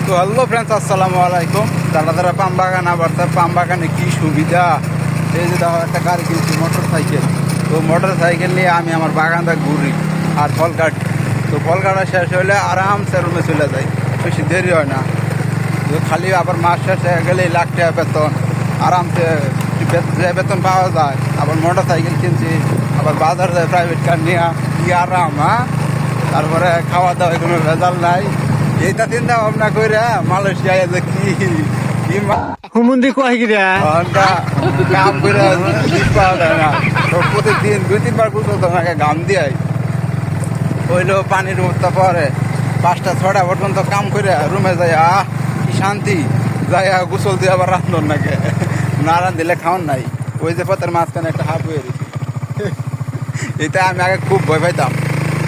তো hello friends, আসসালামু আলাইকুম। যারা পাম বাগান আবার তার পাম বাগানে কী সুবিধা। এই যে দেখো একটা গাড়ি কিনছি, মোটর সাইকেল। তো মোটর সাইকেল নিয়ে আমি আমার বাগানটা ঘুরি আর ফল কাটি। তো ফল কাটা শেষ হলে আরামসে রুমে চলে যাই, বেশি দেরি হয় না। তো খালি আবার মাস শেষ হয়ে গেলে লাখ টাকা বেতন, আরামসে যে বেতন পাওয়া যায়। আবার মোটর সাইকেল কিনছি, আবার বাজার যায় প্রাইভেট কার নিয়ে, কি আরাম। হ্যাঁ, তারপরে খাওয়া দাওয়া কোনো ভেজাল নাই। এইটা চিন্তা ভাবনা করে মালয়েশিয়ায় যে কি হুমুন্দি কয় গিরা ঘন্টা কাম করে দিন পাওয়া যায় না। তো প্রতিদিন 2-3 বার গোসল তোমাকে ঘাম দিয়ে হইলেও পানির উঠতে পরে 5টা-6টা পর্যন্ত কাম করে রুমে যাই, কি শান্তি। যাই গোসল দিয়ে আবার রান্ধন নাকি, না রান্ধিলে খাওয়ান নাই। ওই যে পথের মাঝখানে একটা হাফ হয়ে গেছি, এটা আমি আগে খুব ভয় পাইতাম।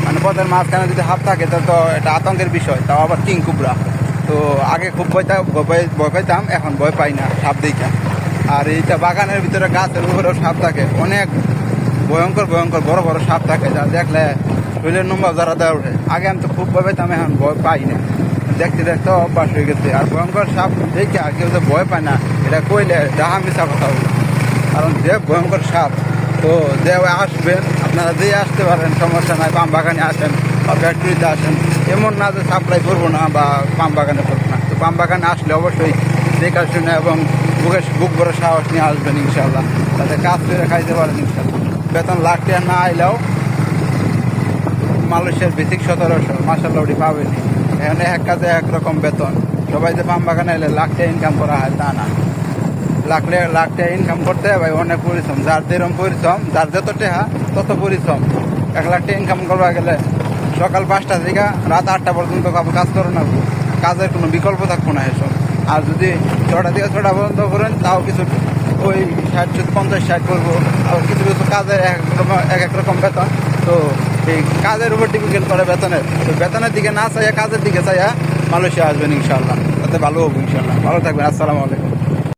মানে পথের মাঝখানে যদি হাফ থাকে তো এটা আতঙ্কের বিষয়, তাও আবার কিং কুবরা। তো আগে খুব ভয় পাইতাম, এখন ভয় পাই না সাপ দেখা। আর এইটা বাগানের ভিতরে গাছের উপরেও সাপ থাকে, অনেক ভয়ঙ্কর ভয়ঙ্কর বড় বড় সাপ থাকে, যা দেখলে শরীরের নম্বর যারা দেওয়া ওঠে। আগে আমি তো খুব ভয় পাইতাম, এখন ভয় পাই না। দেখতে দেখতে অভ্যাস হয়ে গেছে। আর ভয়ঙ্কর সাপ দেখে আর কেউ যে ভয় পায় না, এটা কইলে ডাহা মিশা কথা বলে। কারণ যে ভয়ঙ্কর সাপ, তো যে আসবেন আপনারা দিয়ে আসতে পারেন, সমস্যা নাই। পাম বাগানে আসেন বা ফ্যাক্টরিতে আসেন, এমন না যে সাপ্লাই করবো না বা পাম বাগানে করবো না। তো পাম বাগানে আসলে অবশ্যই দেখে শুনে এবং বুক ভরে সাহস নিয়ে আসবেন ইনশাল্লাহ, তাতে কাজ করে খাইতে পারেন ইনশাল্লাহ। বেতন লাখ টাকা না আইলেও মালয়েশিয়ার বেসিক 1700 মাসাল্লাহ ওটি পাবেনি। এখানে এক কাজে একরকম বেতন। সবাই যে পাম বাগানে এলে লাখ টাকা ইনকাম করা হয় তা না। লাখ টাকা ইনকাম করতে ভাই অনেক পরিশ্রম। যার যেরকম পরিশ্রম, যার যত টাকা তত পরিশ্রম। 1 লাখ টাকা ইনকাম করবা গেলে সকাল 5টা থেকে রাত 8টা পর্যন্ত কাজ করে না, কাজের কোনো বিকল্প থাকবো না এসব। আর যদি 6টা থেকে 6টা পর্যন্ত করেন তাও কিছু ওই 50-60 করবো। আর কিছু কিছু কাজের এক এক রকম বেতন। তো এই কাজের উপর ডিপেন্ড করে বেতনের। তো বেতনের দিকে না চাইয়া কাজের দিকে চাইয়া মালয়েশিয়া আসবেন ইনশাল্লাহ, তাতে ভালো হবো ইনশাল্লাহ। ভালো থাকবেন, আসসালামু আলাইকুম।